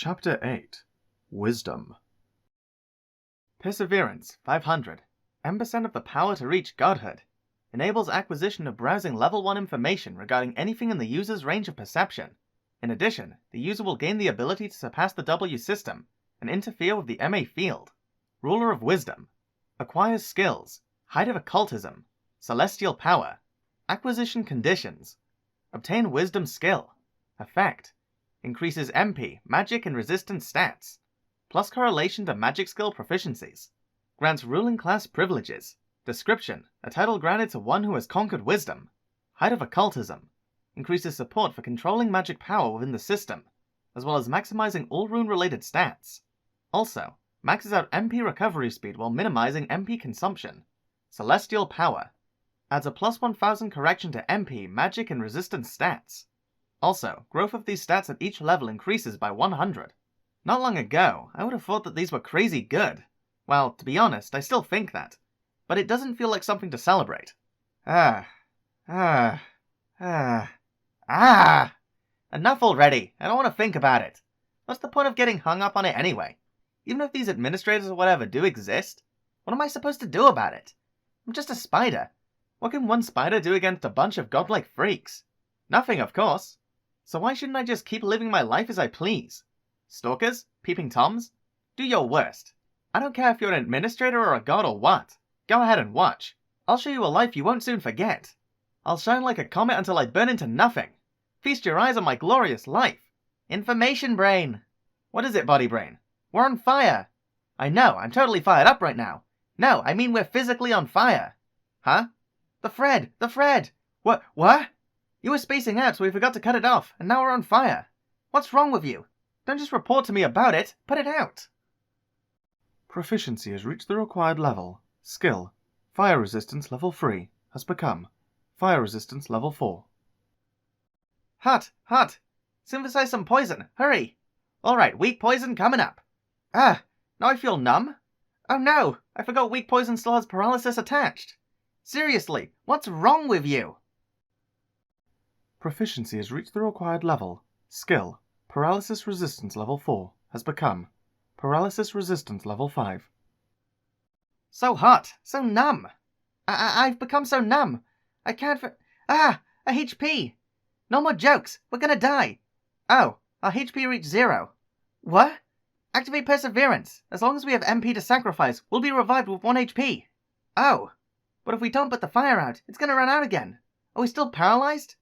Chapter 8 Wisdom. Perseverance, 500. M% of the power to reach godhood. Enables acquisition of browsing level 1 information regarding anything in the user's range of perception. In addition, the user will gain the ability to surpass the W system and interfere with the MA field. Ruler of Wisdom. Acquires skills. Height of Occultism. Celestial Power. Acquisition conditions. Obtain Wisdom skill. Effect. Increases MP, Magic and Resistance stats. Plus correlation to Magic skill proficiencies. Grants ruling class privileges. Description. A title granted to one who has conquered wisdom. Height of Occultism. Increases support for controlling magic power within the system, as well as maximizing all rune-related stats. Also, maxes out MP recovery speed while minimizing MP consumption. Celestial Power. Adds a plus 1000 correction to MP, Magic and Resistance stats. Also, growth of these stats at each level increases by 100. Not long ago, I would have thought that these were crazy good. Well, to be honest, I still think that. But it doesn't feel like something to celebrate. Enough already. I don't want to think about it. What's the point of getting hung up on it anyway? Even if these administrators or whatever do exist, what am I supposed to do about it? I'm just a spider. What can one spider do against a bunch of godlike freaks? Nothing, of course. So why shouldn't I just keep living my life as I please? Stalkers? Peeping Toms? Do your worst. I don't care if you're an administrator or a god or what. Go ahead and watch. I'll show you a life you won't soon forget. I'll shine like a comet until I burn into nothing. Feast your eyes on my glorious life. Information brain. What is it, body brain? We're on fire. I know, I'm totally fired up right now. No, I mean we're physically on fire. Huh? The thread. What? You were spacing out, so we forgot to cut it off, and now we're on fire. What's wrong with you? Don't just report to me about it, put it out. Proficiency has reached the required level. Skill. Fire resistance level 3 has become Fire resistance level 4. Hot. Synthesize some poison, hurry. Alright, weak poison coming up. Now I feel numb. Oh no, I forgot weak poison still has paralysis attached. Seriously, what's wrong with you? Proficiency has reached the required level. Skill. Paralysis resistance level 4 has become Paralysis resistance level 5. So hot, so numb. I've become so numb. I can't a HP. No more jokes, we're gonna die. Oh, our HP reached 0. What? Activate Perseverance. As long as we have MP to sacrifice, we'll be revived with 1 HP. Oh, but if we don't put the fire out, it's gonna run out again. Are we still paralyzed?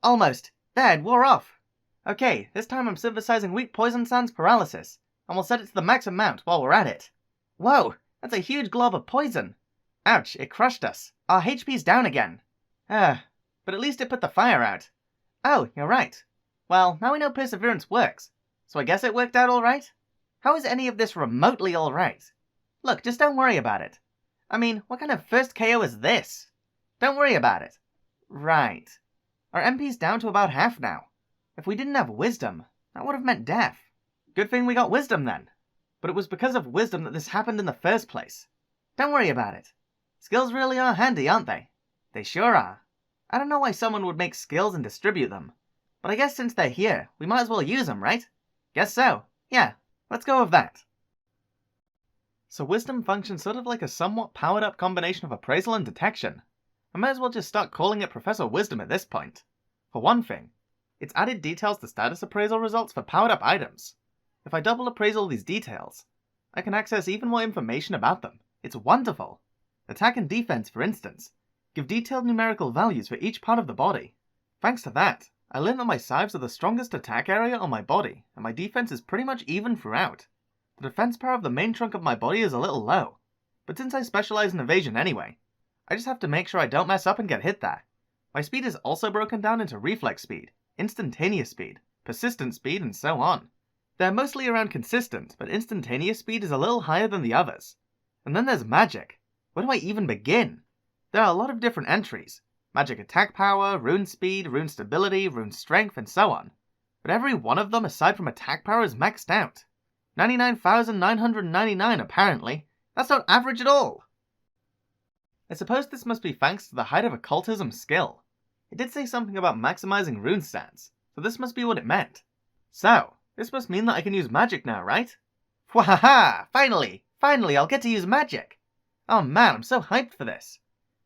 Almost. There, it wore off. Okay, this time I'm synthesizing weak poison sans paralysis, and we'll set it to the max amount while we're at it. Whoa, that's a huge glob of poison. Ouch, it crushed us. Our HP's down again. But at least it put the fire out. Oh, you're right. Well, now we know Perseverance works, so I guess it worked out alright? How is any of this remotely alright? Look, just don't worry about it. I mean, what kind of first KO is this? Don't worry about it. Right. Our MP's down to about half now. If we didn't have wisdom, that would have meant death. Good thing we got wisdom then. But it was because of wisdom that this happened in the first place. Don't worry about it. Skills really are handy, aren't they? They sure are. I don't know why someone would make skills and distribute them. But I guess since they're here, we might as well use them, right? Guess so. Yeah, let's go with that. So wisdom functions sort of like a somewhat powered up combination of appraisal and detection. I might as well just start calling it Professor Wisdom at this point. For one thing, it's added details to status appraisal results for powered up items. If I double appraisal these details, I can access even more information about them. It's wonderful. Attack and defense, for instance, give detailed numerical values for each part of the body. Thanks to that, I learned that my scythes are the strongest attack area on my body, and my defense is pretty much even throughout. The defense power of the main trunk of my body is a little low, but since I specialize in evasion anyway, I just have to make sure I don't mess up and get hit there. My speed is also broken down into reflex speed, instantaneous speed, persistent speed, and so on. They're mostly around consistent, but instantaneous speed is a little higher than the others. And then there's magic. Where do I even begin? There are a lot of different entries. Magic attack power, rune speed, rune stability, rune strength, and so on. But every one of them aside from attack power is maxed out. 99,999 apparently. That's not average at all. I suppose this must be thanks to the Height of Occultism skill. It did say something about maximizing rune stats, so this must be what it meant. So, This must mean that I can use magic now, right? Wahaha! Finally! Finally, I'll get to use magic! Oh man, I'm so hyped for this!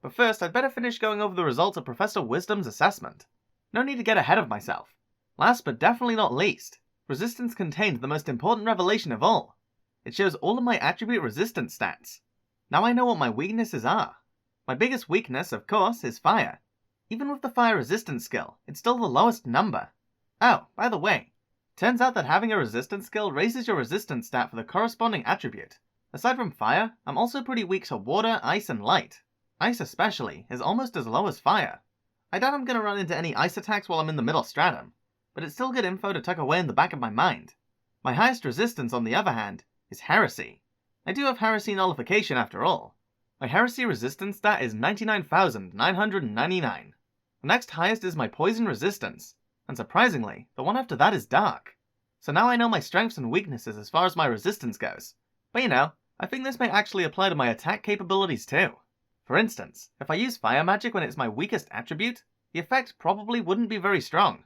But first, I'd better finish going over the results of Professor Wisdom's assessment. No need to get ahead of myself. Last but definitely not least, Resistance contained the most important revelation of all. It shows all of my attribute resistance stats. Now I know what my weaknesses are. My biggest weakness, of course, is fire. Even with the fire resistance skill, it's still the lowest number. Oh, by the way, turns out that having a resistance skill raises your resistance stat for the corresponding attribute. Aside from fire, I'm also pretty weak to water, ice, and light. Ice especially is almost as low as fire. I doubt I'm going to run into any ice attacks while I'm in the middle stratum, but it's still good info to tuck away in the back of my mind. My highest resistance, on the other hand, is heresy. I do have heresy nullification after all. My heresy resistance stat is 99,999. The next highest is my poison resistance, and surprisingly, the one after that is dark. So now I know my strengths and weaknesses as far as my resistance goes. But you know, I think this may actually apply to my attack capabilities too. For instance, if I use fire magic when it's my weakest attribute, the effect probably wouldn't be very strong.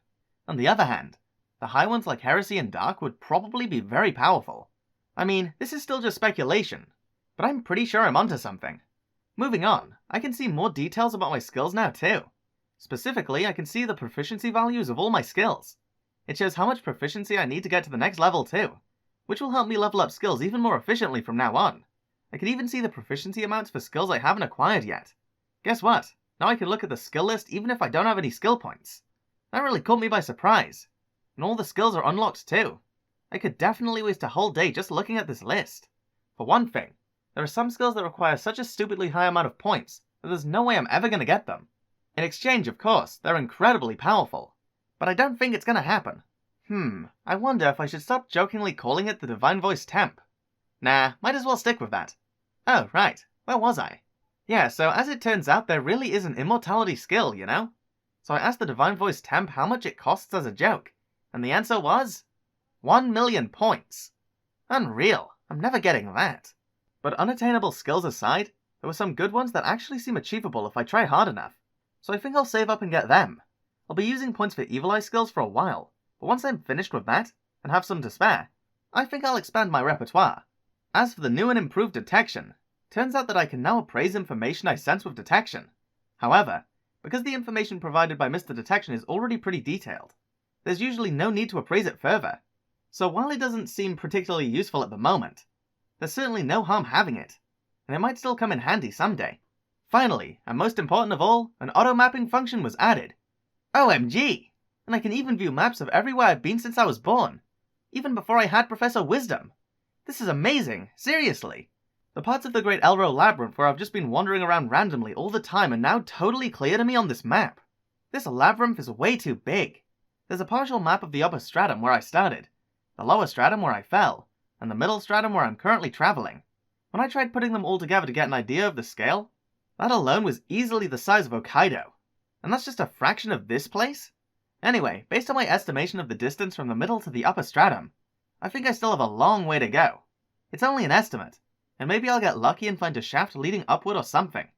On the other hand, the high ones like heresy and dark would probably be very powerful. I mean, this is still just speculation, but I'm pretty sure I'm onto something. Moving on, I can see more details about my skills now too. Specifically, I can see the proficiency values of all my skills. It shows how much proficiency I need to get to the next level too, which will help me level up skills even more efficiently from now on. I can even see the proficiency amounts for skills I haven't acquired yet. Guess what? Now I can look at the skill list even if I don't have any skill points. That really caught me by surprise. And all the skills are unlocked too. I could definitely waste a whole day just looking at this list. For one thing, there are some skills that require such a stupidly high amount of points that there's no way I'm ever going to get them. In exchange, of course, they're incredibly powerful. But I don't think it's going to happen. I wonder if I should stop jokingly calling it the Divine Voice Temp. Nah, might as well stick with that. Oh, right. Where was I? Yeah, so as it turns out, there really is an immortality skill, you know? So I asked the Divine Voice Temp how much it costs as a joke, and the answer was 1,000,000 points. Unreal. I'm never getting that. But unattainable skills aside, there were some good ones that actually seem achievable if I try hard enough. So I think I'll save up and get them. I'll be using points for Evil Eye skills for a while, but once I'm finished with that, and have some to spare, I think I'll expand my repertoire. As for the new and improved detection, turns out that I can now appraise information I sense with detection. However, because the information provided by Mr. Detection is already pretty detailed, there's usually no need to appraise it further. So while it doesn't seem particularly useful at the moment, there's certainly no harm having it, and it might still come in handy someday. Finally, and most important of all, an auto-mapping function was added. OMG! And I can even view maps of everywhere I've been since I was born, even before I had Professor Wisdom. This is amazing, seriously. The parts of the Great Elro Labyrinth where I've just been wandering around randomly all the time are now totally clear to me on this map. This labyrinth is way too big. There's a partial map of the upper stratum where I started, the lower stratum where I fell, and the middle stratum where I'm currently traveling. When I tried putting them all together to get an idea of the scale, that alone was easily the size of Hokkaido. And that's just a fraction of this place? Anyway, based on my estimation of the distance from the middle to the upper stratum, I think I still have a long way to go. It's only an estimate, and maybe I'll get lucky and find a shaft leading upward or something.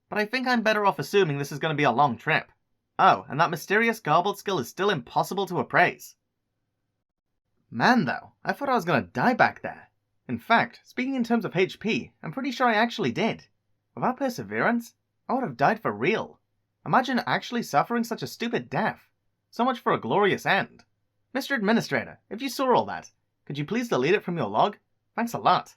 But I think I'm better off assuming this is going to be a long trip. Oh, and that mysterious garbled skill is still impossible to appraise. Man though, I thought I was going to die back there. In fact, speaking in terms of HP, I'm pretty sure I actually did. Without perseverance, I would have died for real. Imagine actually suffering such a stupid death. So much for a glorious end. Mr. Administrator, if you saw all that, could you please delete it from your log? Thanks a lot.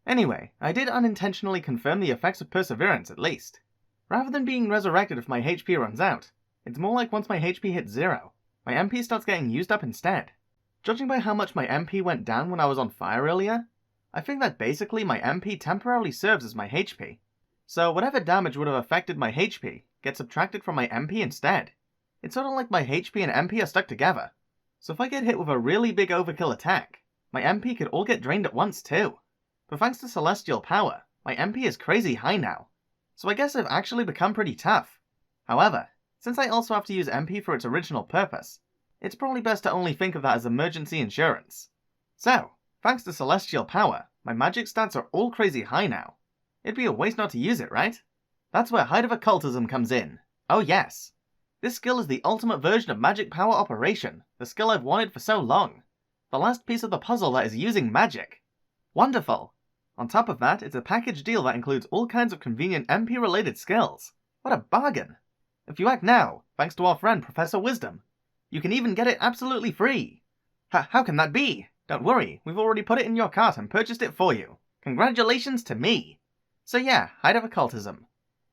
Anyway, I did unintentionally confirm the effects of perseverance at least. Rather than being resurrected if my HP runs out, it's more like once my HP hits 0, my MP starts getting used up instead. Judging by how much my MP went down when I was on fire earlier, I think that basically my MP temporarily serves as my HP. So whatever damage would have affected my HP gets subtracted from my MP instead. It's sort of like my HP and MP are stuck together. So if I get hit with a really big overkill attack, my MP could all get drained at once too. But thanks to Celestial Power, my MP is crazy high now. So I guess I've actually become pretty tough. However, since I also have to use MP for its original purpose, it's probably best to only think of that as emergency insurance. So, thanks to Celestial Power, my magic stats are all crazy high now. It'd be a waste not to use it, right? That's where Height of Occultism comes in. Oh yes. This skill is the ultimate version of magic power operation, the skill I've wanted for so long. The last piece of the puzzle that is using magic. Wonderful! On top of that, it's a package deal that includes all kinds of convenient MP-related skills. What a bargain! If you act now, thanks to our friend Professor Wisdom, you can even get it absolutely free. How can that be? Don't worry, we've already put it in your cart and purchased it for you. Congratulations to me! So yeah, Height of Occultism.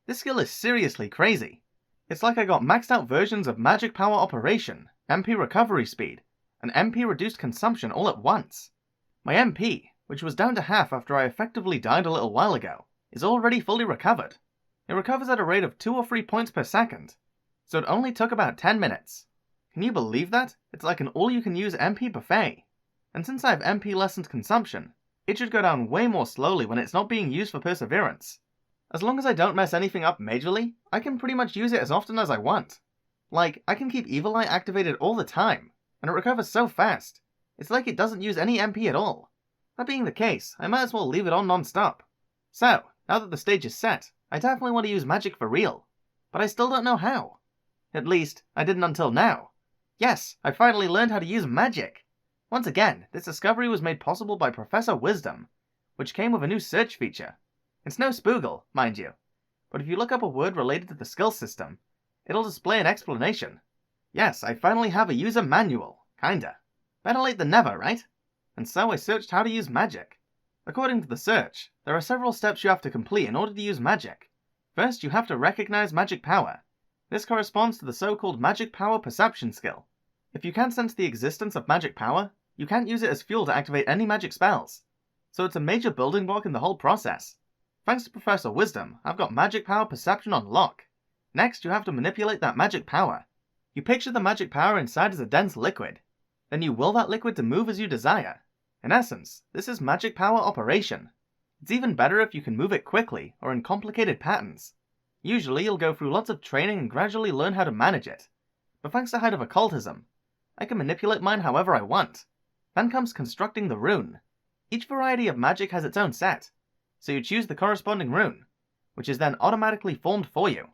This skill is seriously crazy. It's like I got maxed out versions of Magic Power Operation, MP Recovery Speed, and MP Reduced Consumption all at once. My MP, which was down to half after I effectively died a little while ago, is already fully recovered. It recovers at a rate of 2 or 3 points per second, so it only took about 10 minutes. Can you believe that? It's like an all-you-can-use MP buffet. And since I have MP lessened consumption, it should go down way more slowly when it's not being used for perseverance. As long as I don't mess anything up majorly, I can pretty much use it as often as I want. Like, I can keep Evil Eye activated all the time, and it recovers so fast. It's like it doesn't use any MP at all. That being the case, I might as well leave it on non-stop. So, now that the stage is set, I definitely want to use magic for real. But I still don't know how. At least, I didn't until now. Yes, I finally learned how to use magic! Once again, this discovery was made possible by Professor Wisdom, which came with a new search feature. It's no spoogle, mind you, but if you look up a word related to the skill system, it'll display an explanation. Yes, I finally have a user manual, kinda. Better late than never, right? And so I searched how to use magic. According to the search, there are several steps you have to complete in order to use magic. First, you have to recognize magic power. This corresponds to the so-called magic power perception skill. If you can't sense the existence of magic power, you can't use it as fuel to activate any magic spells. So it's a major building block in the whole process. Thanks to Professor Wisdom, I've got magic power perception on lock. Next, you have to manipulate that magic power. You picture the magic power inside as a dense liquid. Then you will that liquid to move as you desire. In essence, this is magic power operation. It's even better if you can move it quickly or in complicated patterns. Usually you'll go through lots of training and gradually learn how to manage it. But thanks to Height of Occultism, I can manipulate mine however I want. Then comes constructing the rune. Each variety of magic has its own set, so you choose the corresponding rune, which is then automatically formed for you.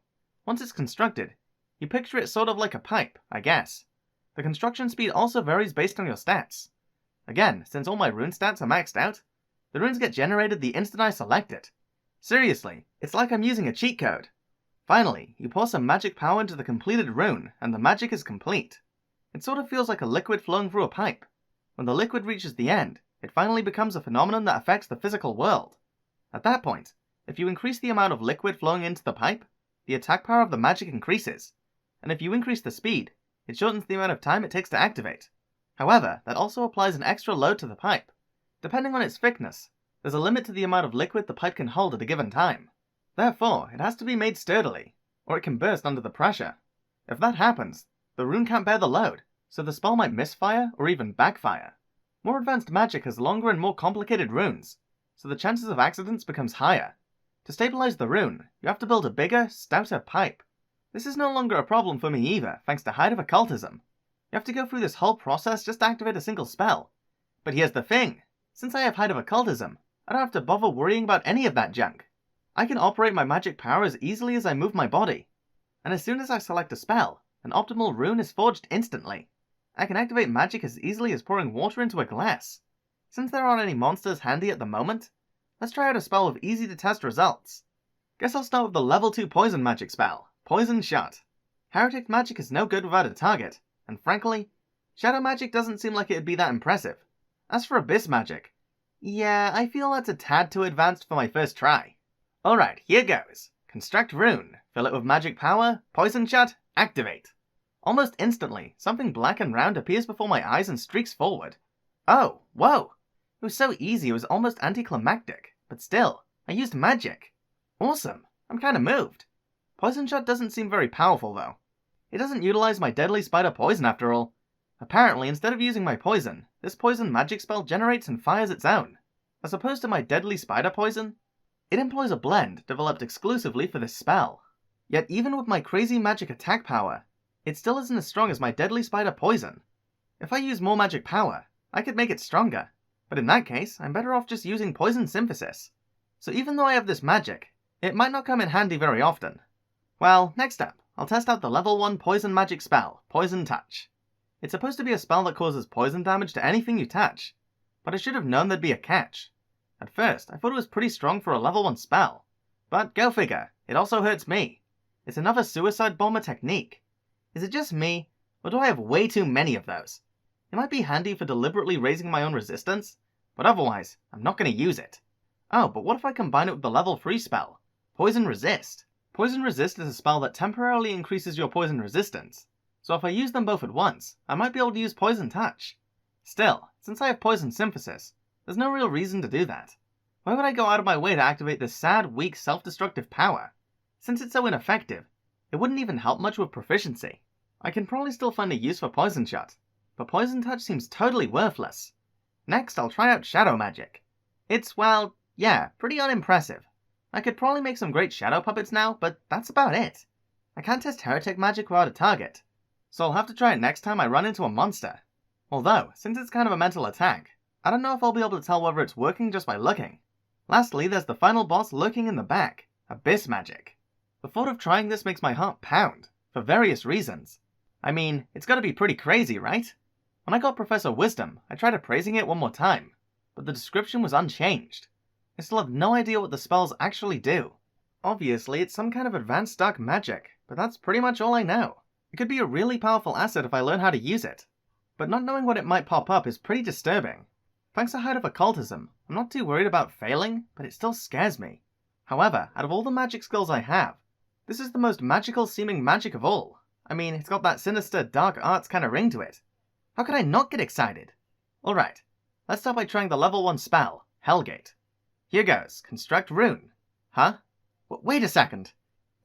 Once it's constructed, you picture it sort of like a pipe, I guess. The construction speed also varies based on your stats. Again, since all my rune stats are maxed out, the runes get generated the instant I select it. Seriously, it's like I'm using a cheat code. Finally, you pour some magic power into the completed rune, and the magic is complete. It sort of feels like a liquid flowing through a pipe. When the liquid reaches the end, it finally becomes a phenomenon that affects the physical world. At that point, if you increase the amount of liquid flowing into the pipe, the attack power of the magic increases, and if you increase the speed, it shortens the amount of time it takes to activate. However, that also applies an extra load to the pipe. Depending on its thickness, there's a limit to the amount of liquid the pipe can hold at a given time. Therefore, it has to be made sturdily, or it can burst under the pressure. If that happens, the rune can't bear the load, so the spell might misfire or even backfire. More advanced magic has longer and more complicated runes, so the chances of accidents becomes higher. To stabilize the rune, you have to build a bigger, stouter pipe. This is no longer a problem for me either, thanks to Height of Occultism. You have to go through this whole process just to activate a single spell. But here's the thing, since I have Height of Occultism, I don't have to bother worrying about any of that junk. I can operate my magic power as easily as I move my body. And as soon as I select a spell, an optimal rune is forged instantly. I can activate magic as easily as pouring water into a glass. Since there aren't any monsters handy at the moment, let's try out a spell with easy to test results. Guess I'll start with the level 2 poison magic spell, Poison Shot. Heretic magic is no good without a target, and frankly, shadow magic doesn't seem like it'd be that impressive. As for abyss magic, yeah, I feel that's a tad too advanced for my first try. Alright, here goes. Construct rune, fill it with magic power, Poison Shot, activate. Almost instantly, something black and round appears before my eyes and streaks forward. Oh, whoa! It was so easy it was almost anticlimactic, but still, I used magic. Awesome, I'm kinda moved. Poison Shot doesn't seem very powerful though. It doesn't utilize my deadly spider poison after all. Apparently, instead of using my poison, this poison magic spell generates and fires its own. As opposed to my deadly spider poison, it employs a blend developed exclusively for this spell. Yet even with my crazy magic attack power, it still isn't as strong as my deadly spider poison. If I use more magic power, I could make it stronger, but in that case, I'm better off just using poison synthesis. So even though I have this magic, it might not come in handy very often. Well, next up, I'll test out the level 1 poison magic spell, Poison Touch. It's supposed to be a spell that causes poison damage to anything you touch, but I should have known there'd be a catch. At first, I thought it was pretty strong for a level 1 spell, but go figure, it also hurts me. It's another suicide bomber technique. Is it just me, or do I have way too many of those? It might be handy for deliberately raising my own resistance, but otherwise, I'm not going to use it. Oh, but what if I combine it with the level 3 spell, Poison Resist? Poison Resist is a spell that temporarily increases your poison resistance, so if I use them both at once, I might be able to use Poison Touch. Still, since I have Poison Synthesis, there's no real reason to do that. Why would I go out of my way to activate this sad, weak, self-destructive power? Since it's so ineffective, it wouldn't even help much with proficiency. I can probably still find a use for Poison Shot, but Poison Touch seems totally worthless. Next, I'll try out Shadow Magic. It's, well, yeah, pretty unimpressive. I could probably make some great shadow puppets now, but that's about it. I can't test Heretic Magic without a target, so I'll have to try it next time I run into a monster. Although, since it's kind of a mental attack, I don't know if I'll be able to tell whether it's working just by looking. Lastly, there's the final boss lurking in the back, Abyss Magic. The thought of trying this makes my heart pound, for various reasons. I mean, it's gotta be pretty crazy, right? When I got Professor Wisdom, I tried appraising it one more time, but the description was unchanged. I still have no idea what the spells actually do. Obviously, it's some kind of advanced dark magic, but that's pretty much all I know. It could be a really powerful asset if I learn how to use it, but not knowing what it might pop up is pretty disturbing. Thanks to Height of Occultism, I'm not too worried about failing, but it still scares me. However, out of all the magic skills I have, this is the most magical seeming magic of all. I mean, it's got that sinister dark arts kind of ring to it. How could I not get excited? Alright, let's start by trying the level 1 spell, Hellgate. Here goes, Construct Rune. Huh? Wait a second.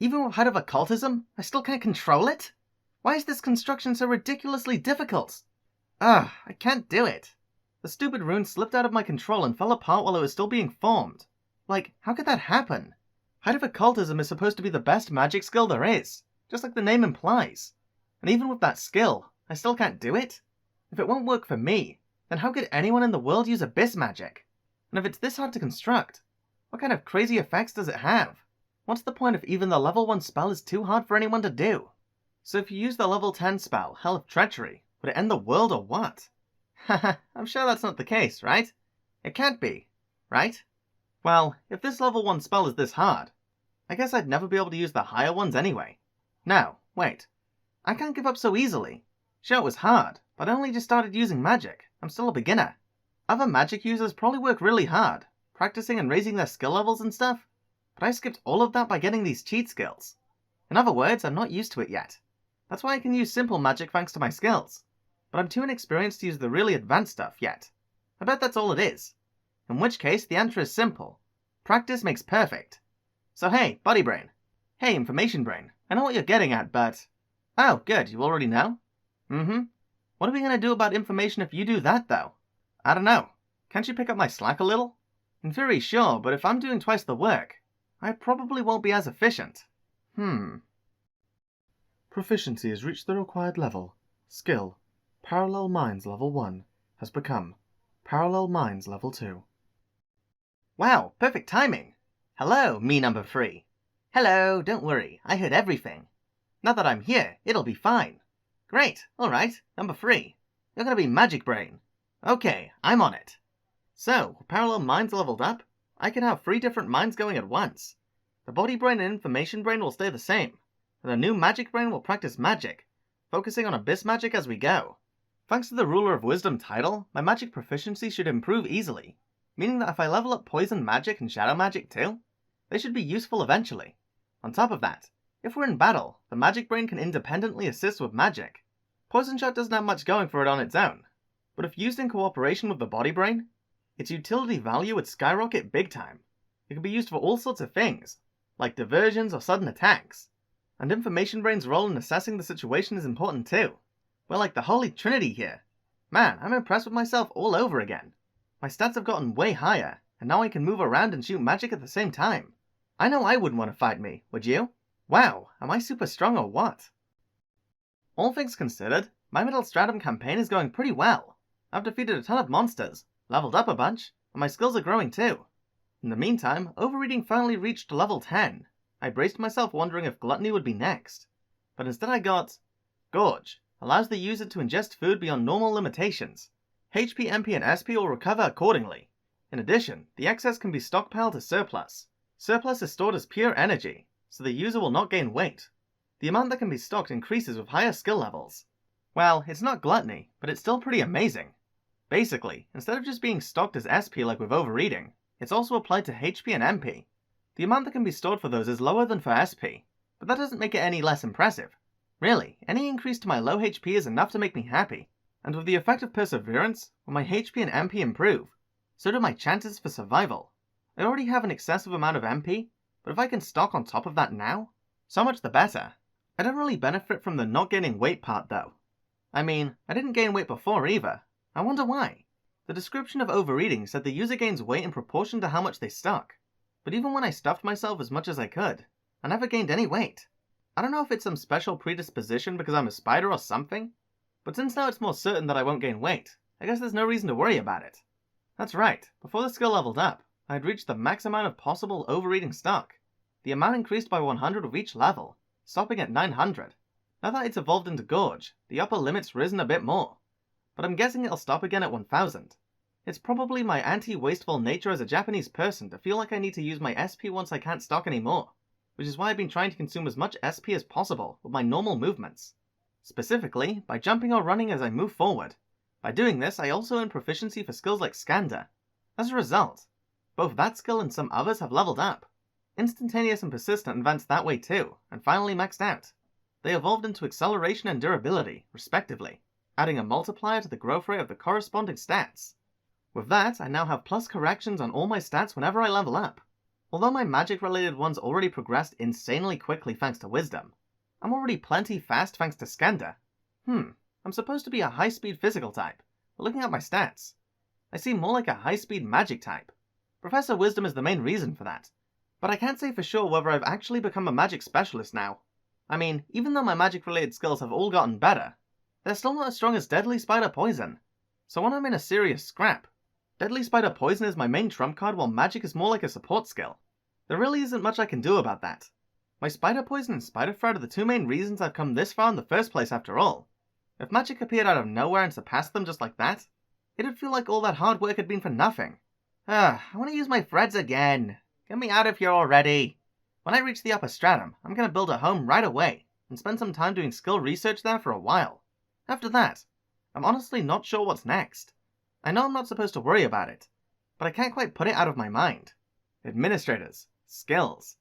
Even with Height of Occultism, I still can't control it? Why is this construction so ridiculously difficult? Ugh, I can't do it. The stupid rune slipped out of my control and fell apart while it was still being formed. Like, how could that happen? Height of Occultism is supposed to be the best magic skill there is, just like the name implies. And even with that skill, I still can't do it? If it won't work for me, then how could anyone in the world use Abyss Magic? And if it's this hard to construct, what kind of crazy effects does it have? What's the point if even the level 1 spell is too hard for anyone to do? So if you use the level 10 spell, Hell of Treachery, would it end the world or what? Haha, I'm sure that's not the case, right? It can't be, right? Well, if this level 1 spell is this hard, I guess I'd never be able to use the higher ones anyway. No, wait. I can't give up so easily. Sure, it was hard, but I only just started using magic. I'm still a beginner. Other magic users probably work really hard, practicing and raising their skill levels and stuff, but I skipped all of that by getting these cheat skills. In other words, I'm not used to it yet. That's why I can use simple magic thanks to my skills, but I'm too inexperienced to use the really advanced stuff yet. I bet that's all it is. In which case, the answer is simple. Practice makes perfect. So hey, Body Brain. Hey, Information Brain. I know what you're getting at, but... Oh, good, you already know? Mm-hmm. What are we gonna do about information if you do that, though? I don't know. Can't you pick up my slack a little? In theory, sure, but if I'm doing twice the work, I probably won't be as efficient. Proficiency has reached the required level. Skill, Parallel Minds Level 1, has become Parallel Minds Level 2. Wow, perfect timing. Hello, me number 3. Hello, don't worry, I heard everything. Now that I'm here, it'll be fine. Great, alright, number 3. You're gonna be Magic Brain. Okay, I'm on it. So, with Parallel Minds leveled up, I can have 3 different minds going at once. The Body Brain and Information Brain will stay the same, and the new Magic Brain will practice magic, focusing on Abyss Magic as we go. Thanks to the Ruler of Wisdom title, my magic proficiency should improve easily, meaning that if I level up Poison Magic and Shadow Magic too, they should be useful eventually. On top of that, if we're in battle, the Magic Brain can independently assist with magic. Poison Shot doesn't have much going for it on its own, but if used in cooperation with the Body Brain, its utility value would skyrocket big time. It can be used for all sorts of things, like diversions or sudden attacks. And Information Brain's role in assessing the situation is important too. We're like the Holy Trinity here. Man, I'm impressed with myself all over again. My stats have gotten way higher, and now I can move around and shoot magic at the same time. I know I wouldn't want to fight me, would you? Wow, am I super strong or what? All things considered, my Middle Stratum campaign is going pretty well. I've defeated a ton of monsters, leveled up a bunch, and my skills are growing too. In the meantime, Overeating finally reached level 10. I braced myself wondering if Gluttony would be next. But instead I got... Gorge, allows the user to ingest food beyond normal limitations. HP, MP, and SP will recover accordingly. In addition, the excess can be stockpiled to surplus. Surplus is stored as pure energy, so the user will not gain weight. The amount that can be stocked increases with higher skill levels. Well, it's not gluttony, but it's still pretty amazing. Basically, instead of just being stocked as SP like with overeating, it's also applied to HP and MP. The amount that can be stored for those is lower than for SP, but that doesn't make it any less impressive. Really, any increase to my low HP is enough to make me happy, and with the effect of perseverance, when my HP and MP improve, so do my chances for survival. I already have an excessive amount of MP, but if I can stock on top of that now, so much the better. I don't really benefit from the not gaining weight part though. I mean, I didn't gain weight before either. I wonder why. The description of overeating said the user gains weight in proportion to how much they stock, but even when I stuffed myself as much as I could, I never gained any weight. I don't know if it's some special predisposition because I'm a spider or something, but since now it's more certain that I won't gain weight, I guess there's no reason to worry about it. That's right, before the skill leveled up, I had reached the max amount of possible overeating stock. The amount increased by 100 with each level, stopping at 900. Now that it's evolved into Gorge, the upper limit's risen a bit more, but I'm guessing it'll stop again at 1000. It's probably my anti-wasteful nature as a Japanese person to feel like I need to use my SP once I can't stock anymore, which is why I've been trying to consume as much SP as possible with my normal movements. Specifically, by jumping or running as I move forward. By doing this, I also earn proficiency for skills like Skanda. As a result, both that skill and some others have leveled up. Instantaneous and Persistent advanced that way too, and finally maxed out. They evolved into Acceleration and Durability, respectively, adding a multiplier to the growth rate of the corresponding stats. With that, I now have plus corrections on all my stats whenever I level up. Although my magic-related ones already progressed insanely quickly thanks to Wisdom, I'm already plenty fast thanks to Skanda. I'm supposed to be a high-speed physical type, but looking at my stats, I seem more like a high-speed magic type. Professor Wisdom is the main reason for that, but I can't say for sure whether I've actually become a magic specialist now. I mean, even though my magic-related skills have all gotten better, they're still not as strong as Deadly Spider Poison. So when I'm in a serious scrap, Deadly Spider Poison is my main trump card while magic is more like a support skill. There really isn't much I can do about that. My Spider Poison and Spider Thread are the two main reasons I've come this far in the first place after all. If magic appeared out of nowhere and surpassed them just like that, it'd feel like all that hard work had been for nothing. I want to use my threads again. Get me out of here already. When I reach the upper stratum, I'm going to build a home right away, and spend some time doing skill research there for a while. After that, I'm honestly not sure what's next. I know I'm not supposed to worry about it, but I can't quite put it out of my mind. Administrators, skills.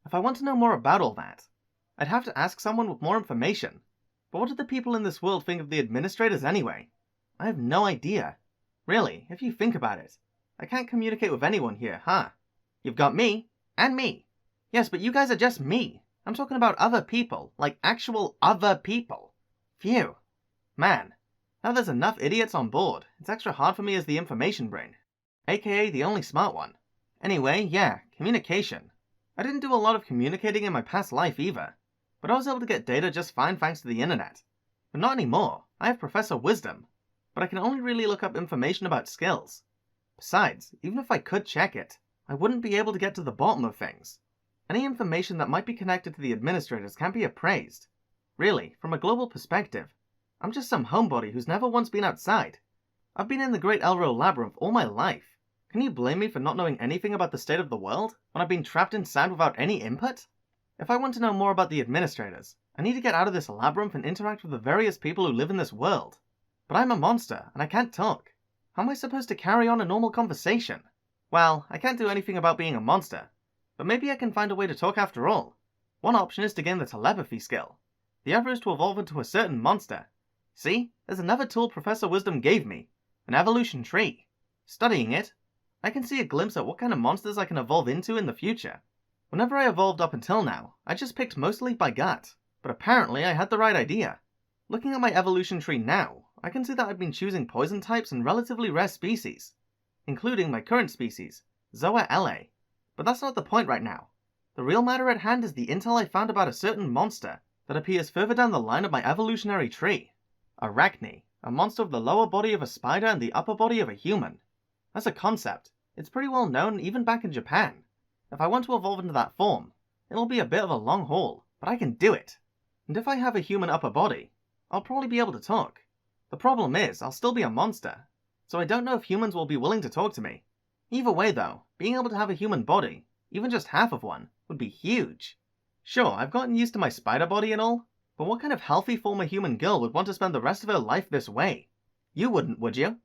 If I want to know more about all that, I'd have to ask someone with more information. But what do the people in this world think of the administrators anyway? I have no idea. Really, if you think about it, I can't communicate with anyone here, huh? You've got me, and me. Yes, but you guys are just me. I'm talking about other people, like actual other people. Phew. Man, now there's enough idiots on board, it's extra hard for me as the information brain. AKA the only smart one. Anyway, yeah, communication. I didn't do a lot of communicating in my past life either, but I was able to get data just fine thanks to the internet. But not anymore, I have Professor Wisdom, but I can only really look up information about skills. Besides, even if I could check it, I wouldn't be able to get to the bottom of things. Any information that might be connected to the administrators can't be appraised. Really, from a global perspective, I'm just some homebody who's never once been outside. I've been in the Great Elro Labyrinth all my life. Can you blame me for not knowing anything about the state of the world, when I've been trapped inside without any input? If I want to know more about the administrators, I need to get out of this labyrinth and interact with the various people who live in this world. But I'm a monster, and I can't talk. How am I supposed to carry on a normal conversation? Well, I can't do anything about being a monster, but maybe I can find a way to talk after all. One option is to gain the telepathy skill. The other is to evolve into a certain monster. See, there's another tool Professor Wisdom gave me, an evolution tree. Studying it, I can see a glimpse at what kind of monsters I can evolve into in the future. Whenever I evolved up until now, I just picked mostly by gut, but apparently I had the right idea. Looking at my evolution tree now, I can see that I've been choosing poison types and relatively rare species, including my current species, Zoa LA. But that's not the point right now. The real matter at hand is the intel I found about a certain monster that appears further down the line of my evolutionary tree. Arachne, a monster with the lower body of a spider and the upper body of a human. As a concept, it's pretty well known even back in Japan. If I want to evolve into that form, it'll be a bit of a long haul, but I can do it. And if I have a human upper body, I'll probably be able to talk. The problem is, I'll still be a monster, so I don't know if humans will be willing to talk to me. Either way though, being able to have a human body, even just half of one, would be huge. Sure, I've gotten used to my spider body and all, but what kind of healthy former human girl would want to spend the rest of her life this way? You wouldn't, would you?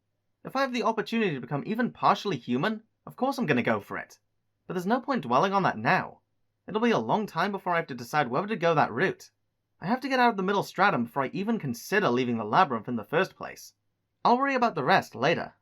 If I have the opportunity to become even partially human, of course I'm gonna go for it. But there's no point dwelling on that now. It'll be a long time before I have to decide whether to go that route. I have to get out of the middle stratum before I even consider leaving the labyrinth in the first place. I'll worry about the rest later.